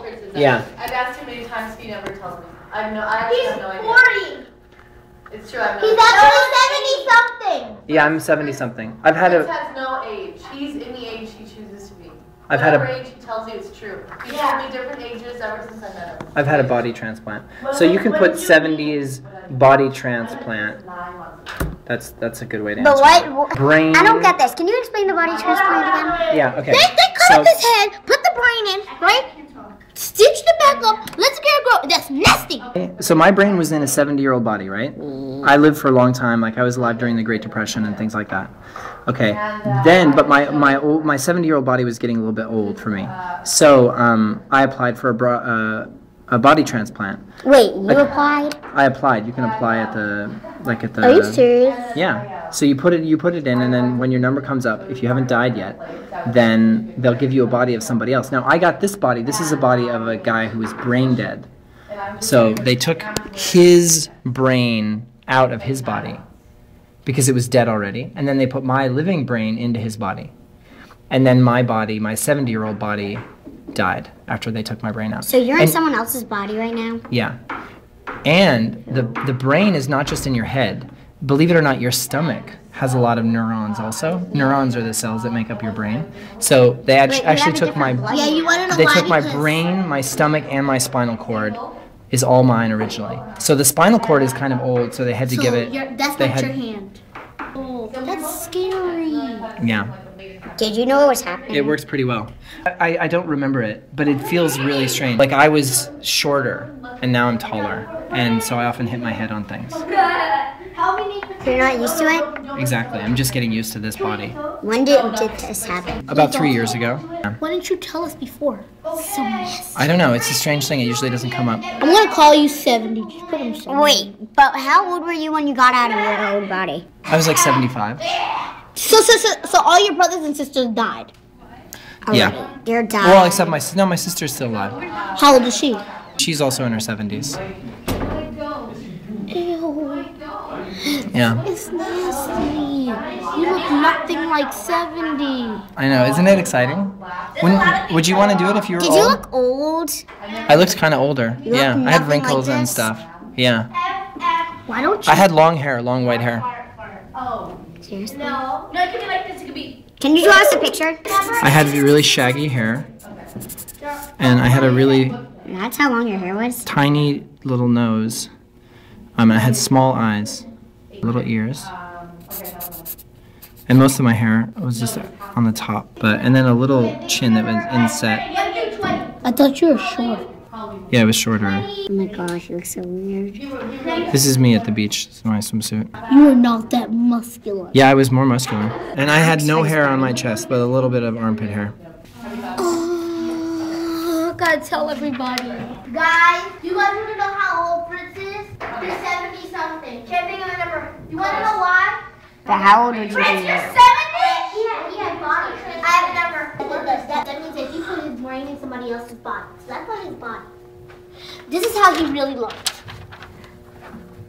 Fritz is. Yeah. I've asked him many times, he never tells me. I actually have no idea. He's 40. It's true, I have no He's idea. actually 70-something. Yeah, I'm 70-something. I've had Fritz a. has no age. He's in the age he chooses to be. I've had a. Whatever age he tells you it's true. He's told me different ages ever since I met him. I've had a body transplant. So you can put 70s body transplant. 9 months ago. That's a good way to But answer. what? Brain. I don't get this. Can you explain the body transplant again? Yeah. Okay. They cut off his head, put the brain in, right? Stitched it back up. Let's get it grow. That's nasty. So my brain was in a 70-year-old body, right? I lived for a long time. Like I was alive during the Great Depression and things like that. Okay. Then, but my 70-year-old body was getting a little bit old for me. So I applied for a body transplant. Wait, you applied? I applied. You can apply at the Are you serious? Yeah. So you put it in, and then when your number comes up, if you haven't died yet, then they'll give you a body of somebody else. Now I got this body. This is a body of a guy who was brain dead. So they took his brain out of his body because it was dead already, and then they put my living brain into his body, and then my body, my 70-year-old body, died after they took my brain out. So you're in someone else's body right now? Yeah. And the brain is not just in your head. Believe it or not, your stomach has a lot of neurons also. Neurons are the cells that make up your brain. So they actually took my brain, my stomach, and my spinal cord is all mine originally. So the spinal cord is kind of old, so they had to give it. That's not your hand. Oh, that's scary. Yeah. Did you know what was happening? It works pretty well. I don't remember it, but it feels really strange. Like I was shorter, and now I'm taller, and so I often hit my head on things. You're not used to it? Exactly. I'm just getting used to this body. When did this happen? About 3 years ago. Yeah. Why didn't you tell us before? So messy. I don't know. It's a strange thing. It usually doesn't come up. I'm gonna call you 70. Just put him 70. Wait, but how old were you when you got out of your old body? I was like 75. So all your brothers and sisters died? Already. Yeah. They're died. Well, except my sister's still alive. How old is she? She's also in her 70s. Ew. Yeah. It's nasty. You look nothing like 70. I know. Isn't it exciting? Would you want to do it if you were old? Did you look old? I looked kind of older. You Yeah. look I had nothing wrinkles like and this? stuff. Yeah. Why don't you? I had long hair, long white hair. Seriously? No, it could be like this. It could be. Can you draw us a picture? I had really shaggy hair. And I had a really That's how long your hair was? tiny little nose. I had small eyes, little ears. And most of my hair was just on the top, and then a little chin that was inset. I thought you were short. Yeah, it was shorter. Oh my gosh, you look so weird. This is me at the beach. This is my swimsuit. You were not that muscular. Yeah, I was more muscular. And I had no hair on my chest, but a little bit of armpit hair. Oh, gotta tell everybody. Guys, you guys want to know how old Fritz is? He's 70-something. Can't think of a number. You want to know why? But how old would you be? Fritz, you're 70? Yeah, body. I have a number. That means that he put his brain in somebody else's body. So that's not his body. This is how he really looked.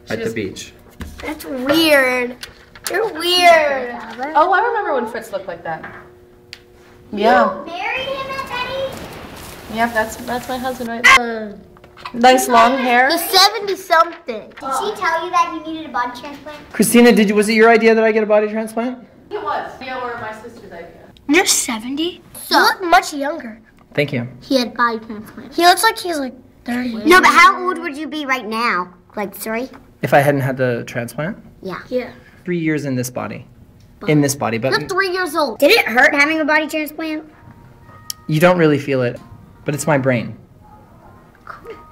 At the beach. That's weird. You're weird. Oh, I remember when Fritz looked like that. Yeah. You married him at that age? Yep, that's my husband right there. Nice long hair. The 70-something. Did she tell you that you needed a body transplant? Christina, was it your idea that I get a body transplant? It was. Yeah, or my sister's idea. You're 70? So, you look much younger. Thank you. He had body transplant. He looks like he's like 30. No, but how old would you be right now? Like 3? If I hadn't had the transplant? Yeah. Yeah. 3 years in this body. In this body, but You're 3 years old. Did it hurt having a body transplant? you don't really feel it, but it's my brain.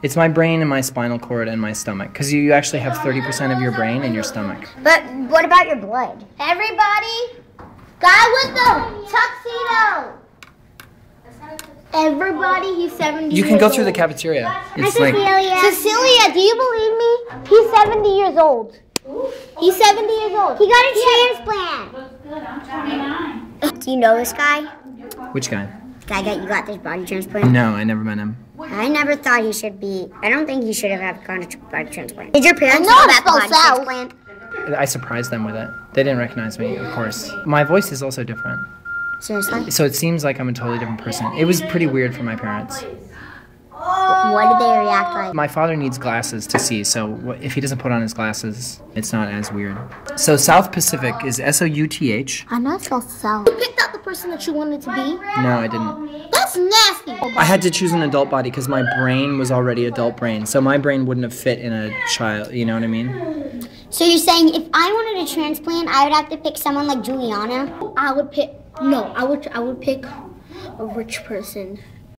It's my brain and my spinal cord and my stomach, because you actually have 30% of your brain in your stomach. But what about your blood? Everybody, guy with the tuxedo. Everybody, he's 70 You can go through the cafeteria. It's like Cecilia, do you believe me? He's 70 years old. He's 70 years old. He got a transplant. Good, I'm 29. Do you know this guy? which guy? Guy that you got this body transplant? No, I never met him. I never thought he should be. I don't think he should have gotten a body transplant. Did your parents know about the body transplant? I surprised them with it. They didn't recognize me, of course. My voice is also different. Seriously? So it seems like I'm a totally different person. It was pretty weird for my parents. What did they react like? My father needs glasses to see, so if he doesn't put on his glasses, it's not as weird. So South Pacific is S-O-U-T-H. I know it's spelled South. You picked out the person that you wanted to be? No, I didn't. That's nasty. I had to choose an adult body because my brain was already adult brain, so my brain wouldn't have fit in a child, you know what I mean? So you're saying if I wanted a transplant, I would have to pick someone like Juliana? I would pick, no, I would pick a rich person.